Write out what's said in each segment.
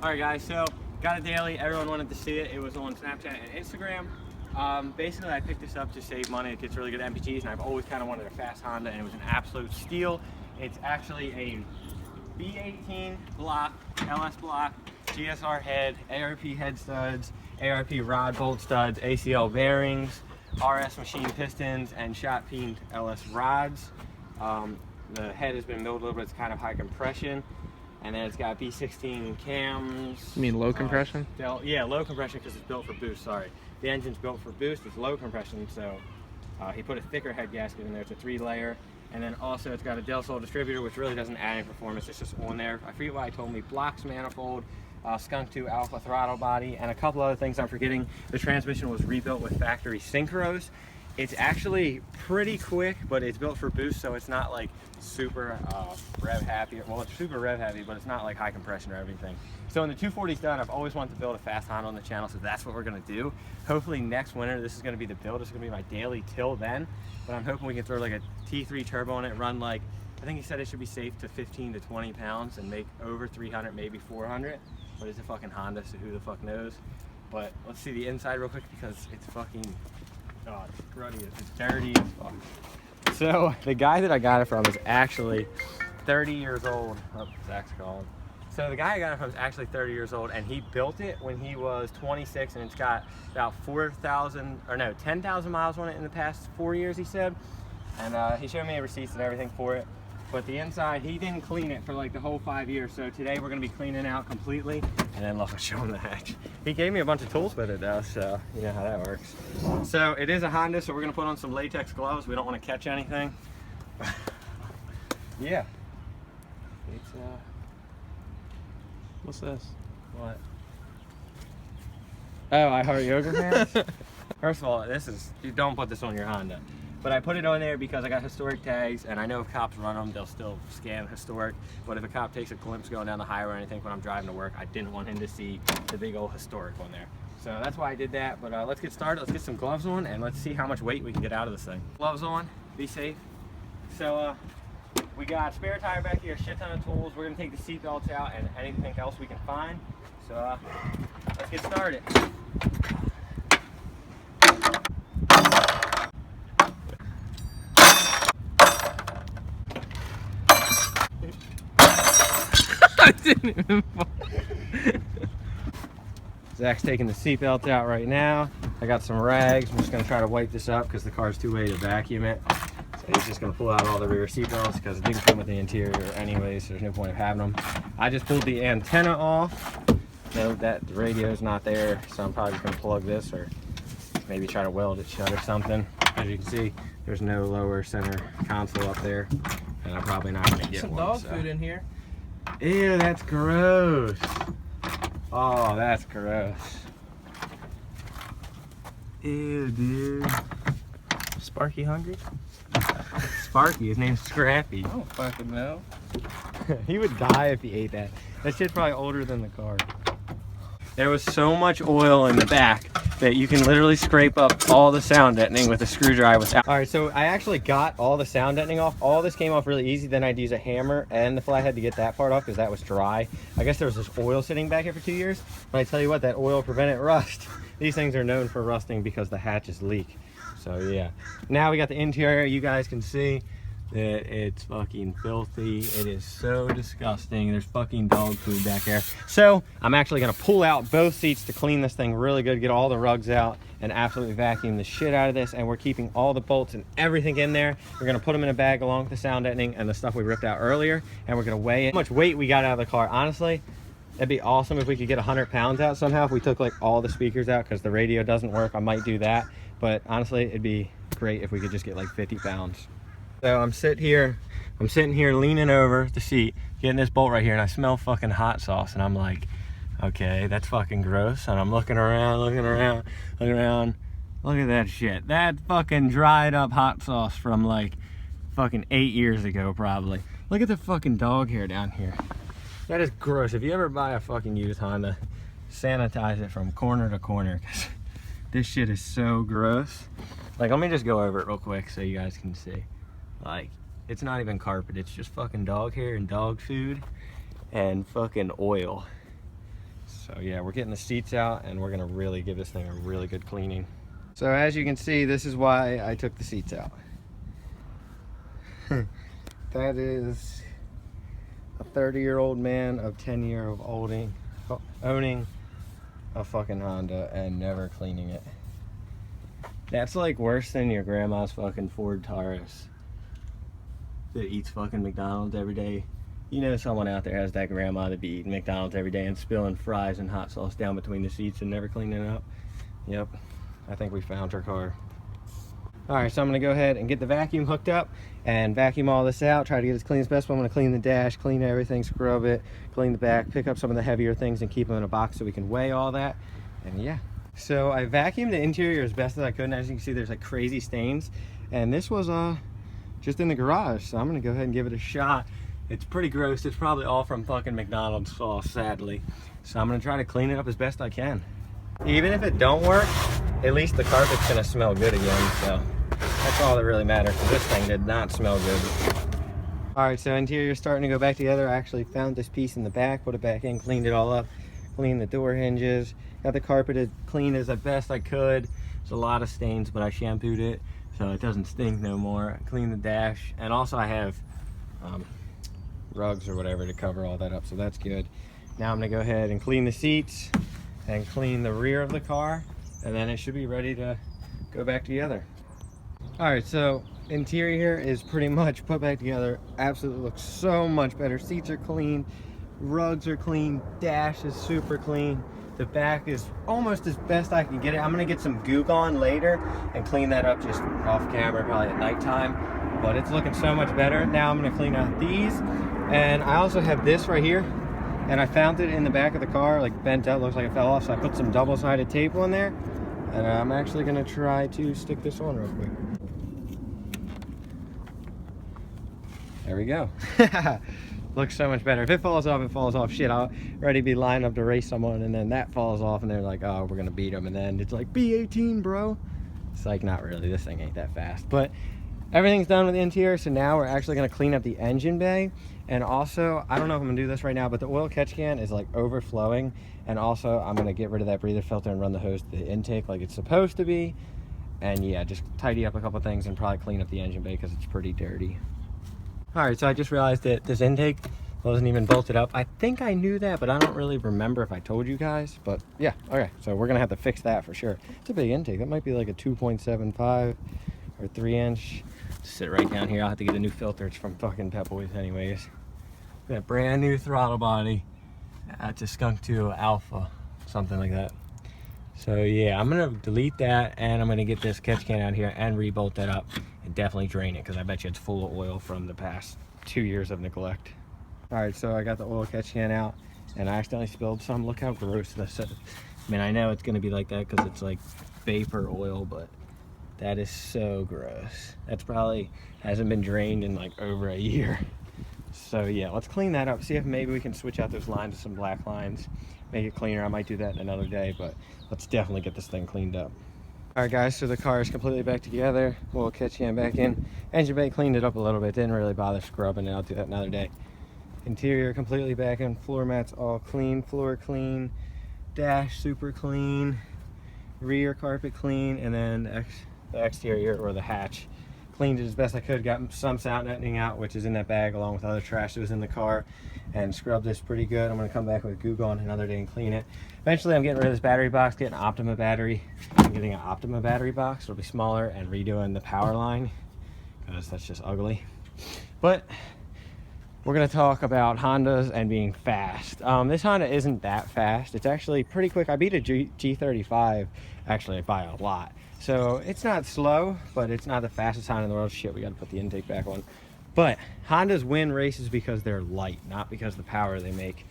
Alright guys, so got a daily. Everyone wanted to see it. It was on Snapchat and Instagram. Basically I picked this up to save money. It gets really good MPGs and I've always kind of wanted a fast Honda and it was an absolute steal. It's actually a B18 block, LS block, GSR head, ARP head studs, ARP rod bolt studs, ACL bearings, RS machine pistons, and shot peened LS rods. The head has been milled a little bit. It's kind of high compression. And then it's got B16 cams. You mean low compression? Yeah, low compression because it's built for boost, sorry. The engine's built for boost, it's low compression, so he put a thicker head gasket in there. It's a 3-layer. And then also it's got a Del Sol distributor, which really doesn't add any performance. It's just on there. I forget why I told me. Blocks manifold, Skunk 2 alpha throttle body, and a couple other things I'm forgetting. The transmission was rebuilt with factory synchros. It's actually pretty quick, but it's built for boost, so it's not like super rev happy. Well, it's super rev heavy, but it's not like high compression or everything. So when the 240's done, I've always wanted to build a fast Honda on the channel, so that's what we're gonna do. Hopefully next winter, this is gonna be the build. It's gonna be my daily till then, but I'm hoping we can throw like a T3 turbo on it, run like, I think he said it should be safe to 15 to 20 pounds and make over 300, maybe 400, but it's a fucking Honda, so who the fuck knows. But let's see the inside real quick because it's fucking, oh, it's grunty, it's dirty as fuck. So the guy that I got it from is actually 30 years old. Oh, Zach's calling. So the guy I got it from is actually 30 years old, and he built it when he was 26, and it's got about 10,000 miles on it in the past 4 years, he said. And he showed me receipts and everything for it. But the inside, he didn't clean it for like the whole 5 years. So today we're gonna be cleaning out completely, and then look, I'll show him the hatch. He gave me a bunch of tools with it though, so you know how that works. So it is a Honda, so we're gonna put on some latex gloves. We don't want to catch anything. Yeah. It's What's this? what? Oh, I Heart Yoga pants? First of all, you don't put this on your Honda. But I put it on there because I got historic tags, and I know if cops run them, they'll still scan historic. But if a cop takes a glimpse going down the highway or anything when I'm driving to work, I didn't want him to see the big old historic on there. So that's why I did that. But let's get started. Let's get some gloves on, and let's see how much weight we can get out of this thing. Gloves on, be safe. So we got spare tire back here, a shit ton of tools. We're gonna take the seat belts out and anything else we can find. So let's get started. I didn't even fall. Zach's taking the seatbelt out right now. I got some rags. I'm just gonna try to wipe this up because the car's too weighty to vacuum it. So he's just gonna pull out all the rear seatbelts because it didn't come with the interior anyway, so there's no point of having them. I just pulled the antenna off. Note that the radio's not there, so I'm probably just gonna plug this or maybe try to weld it shut or something. As you can see, there's no lower center console up there, and I'm probably not gonna get some one. dog food in here. Ew, that's gross. Oh, that's gross. Ew, dude. Sparky hungry? Sparky, his name's Scrappy. I don't fucking know. He would die if he ate that. That shit's probably older than the car. There was so much oil in the back that you can literally scrape up all the sound deadening with a screwdriver. All right, so I actually got all the sound deadening off. All this came off really easy. Then I'd use a hammer and the flathead to get that part off because that was dry. I guess there was this oil sitting back here for 2 years. But I tell you what, that oil prevented rust. These things are known for rusting because the hatches leak. So yeah. Now we got the interior. You guys can see that it's fucking filthy. It is so disgusting. There's fucking dog food back there. So I'm actually gonna pull out both seats to clean this thing really good, get all the rugs out, and absolutely vacuum the shit out of this. And we're keeping all the bolts and everything in there. We're gonna put them in a bag along with the sound deadening and the stuff we ripped out earlier, and we're gonna weigh it. How much weight we got out of the car. Honestly, it'd be awesome if we could get 100 pounds out somehow. If we took like all the speakers out because the radio doesn't work, I might do that. But honestly, it'd be great if we could just get like 50 pounds. So I'm sitting here leaning over the seat, getting this bolt right here, and I smell fucking hot sauce, and I'm like, okay, that's fucking gross. And I'm looking around. Look at that shit. That fucking dried up hot sauce from like fucking 8 years ago, probably. Look at the fucking dog hair down here. That is gross. If you ever buy a fucking used Honda, sanitize it from corner to corner, because this shit is so gross. Like, let me just go over it real quick so you guys can see. Like, it's not even carpet, it's just fucking dog hair and dog food and fucking oil. So yeah, we're getting the seats out and we're gonna really give this thing a really good cleaning. So as you can see, this is why I took the seats out. That is a 30-year-old man of 10 years of owning a fucking Honda and never cleaning it. That's like worse than your grandma's fucking Ford Taurus that eats fucking McDonald's every day. You know someone out there has that grandma that be eating McDonald's every day and spilling fries and hot sauce down between the seats and never cleaning it up. Yep, I think we found her car. Alright, so I'm going to go ahead and get the vacuum hooked up and vacuum all this out, try to get it as clean as possible. I'm going to clean the dash, clean everything, scrub it, clean the back, pick up some of the heavier things and keep them in a box so we can weigh all that. And yeah. So I vacuumed the interior as best as I could, and as you can see there's like crazy stains. And this was just in the garage, so I'm going to go ahead and give it a shot. It's pretty gross. It's probably all from fucking McDonald's sauce, sadly. So I'm going to try to clean it up as best I can. Even if it don't work, at least the carpet's going to smell good again, so that's all that really matters, because this thing did not smell good. Alright, so interior's starting to go back together. I actually found this piece in the back, put it back in, cleaned it all up, cleaned the door hinges, got the carpet as clean as best I could. There's a lot of stains, but I shampooed it so it doesn't stink no more. I cleaned the dash, and also I have rugs or whatever to cover all that up, so that's good. Now I'm going to go ahead and clean the seats and clean the rear of the car, and then it should be ready to go back together. Alright, so interior here is pretty much put back together. Absolutely looks so much better. Seats are clean, rugs are clean, dash is super clean. The back is almost as best I can get it. I'm gonna get some gook on later and clean that up just off camera, probably at nighttime. But it's looking so much better. Now I'm gonna clean out these. And I also have this right here. And I found it in the back of the car, like bent out, looks like it fell off. So I put some double-sided tape on there. And I'm actually gonna try to stick this on real quick. There we go. Looks so much better. If it falls off, it falls off. Shit, I'll already be lined up to race someone, and then that falls off, and they're like, oh, we're gonna beat them. And then it's like, B18, bro. It's like, not really. This thing ain't that fast. But everything's done with the interior, so now we're actually gonna clean up the engine bay. And also, I don't know if I'm gonna do this right now, but the oil catch can is like overflowing. And also, I'm gonna get rid of that breather filter and run the hose to the intake like it's supposed to be. And yeah, just tidy up a couple things and probably clean up the engine bay because it's pretty dirty. Alright, so I just realized that this intake wasn't even bolted up. I think I knew that, but I don't really remember if I told you guys. But yeah, okay, so we're gonna have to fix that for sure. It's a big intake. That might be like a 2.75 or 3-inch. Sit right down here. I'll have to get a new filter. It's from fucking Pep Boys anyways. Got brand new throttle body. It's a Skunk 2 Alpha, something like that. So yeah, I'm gonna delete that, and I'm gonna get this catch can out here and re-bolt that up and definitely drain it, because I bet you it's full of oil from the past 2 years of neglect. All right, so I got the oil catch can out, and I accidentally spilled some. Look how gross this is. I mean, I know it's gonna be like that because it's like vapor oil, but that is so gross. That's probably hasn't been drained in like over a year. So yeah, let's clean that up. See if maybe we can switch out those lines to some black lines, make it cleaner. I might do that in another day, but let's definitely get this thing cleaned up. All right, guys, so the car is completely back together. We'll catch can back in. Engine bay cleaned it up a little bit. Didn't really bother scrubbing it. I'll do that another day. Interior completely back in. Floor mats all clean. Floor clean. Dash super clean. Rear carpet clean. And then the exterior, or the hatch, cleaned it as best I could. Got some sound netting out, which is in that bag along with other trash that was in the car, and scrubbed this pretty good. I'm going to come back with gook on another day and clean it. Eventually I'm getting rid of this battery box, getting an Optima battery. I'm getting an Optima battery box. It'll be smaller, and redoing the power line because that's just ugly. But we're going to talk about Hondas and being fast. This Honda isn't that fast. It's actually pretty quick. I beat a G35 actually by a lot. So it's not slow, but it's not the fastest Honda in the world. Shit, we got to put the intake back on. But Hondas win races because they're light, not because of the power they make.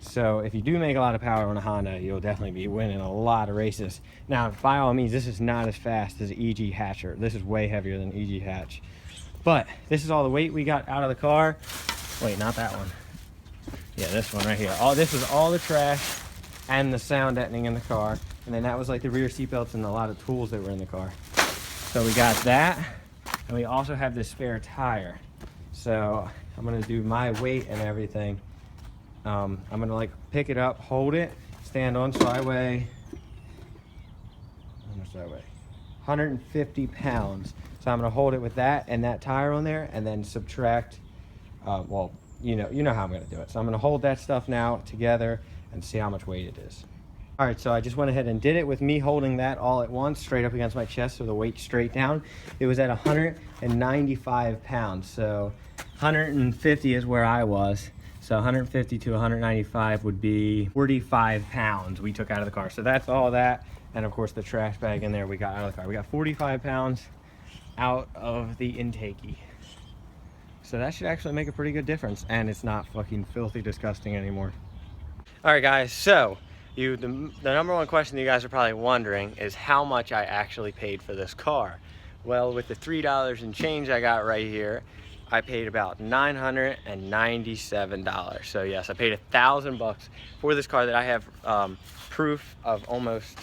So if you do make a lot of power on a Honda, you'll definitely be winning a lot of races. Now, by all means, this is not as fast as EG Hatcher. This is way heavier than EG Hatch. But this is all the weight we got out of the car. Wait, not that one. Yeah, this one right here. This is all the trash and the sound deadening in the car. And then that was like the rear seat belts and a lot of tools that were in the car. So we got that. And we also have this spare tire. So I'm gonna do my weight and everything. I'm gonna like pick it up, hold it, stand on. So I weigh, how much do I weigh? 150 pounds. So I'm gonna hold it with that and that tire on there, and then subtract, well, you know how I'm gonna do it. So I'm gonna hold that stuff now together and see how much weight it is. All right, so I just went ahead and did it with me holding that all at once, straight up against my chest, so the weight straight down. It was at 195 pounds. So 150 is where I was. So 150 to 195 would be 45 pounds we took out of the car. So that's all that. And of course the trash bag in there we got out of the car. We got 45 pounds out of the intakey. So that should actually make a pretty good difference. And it's not fucking filthy disgusting anymore. All right, guys, so the number one question you guys are probably wondering is how much I actually paid for this car. Well, with the $3 and change I got right here, I paid about $997. So yes, I paid $1,000 for this car that I have proof of almost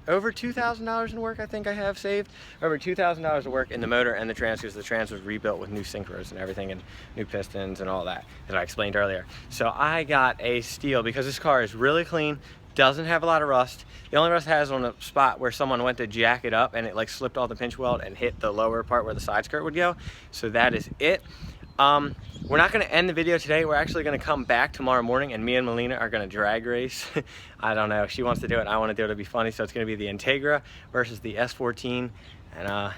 over $2,000 in work. I think I have saved over $2,000 of work in the motor and the trans, because the trans was rebuilt with new synchros and everything, and new pistons and all that I explained earlier. So I got a steal because this car is really clean, doesn't have a lot of rust. The only rust it has on a spot where someone went to jack it up and it like slipped off the pinch weld and hit the lower part where the side skirt would go. So that is it. We're not going to end the video today. We're actually going to come back tomorrow morning, and me and Melina are going to drag race. I don't know. She wants to do it. I want to do it. It'll be funny. So it's going to be the Integra versus the S14. And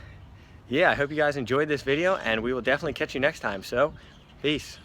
yeah, I hope you guys enjoyed this video, and we will definitely catch you next time. So peace.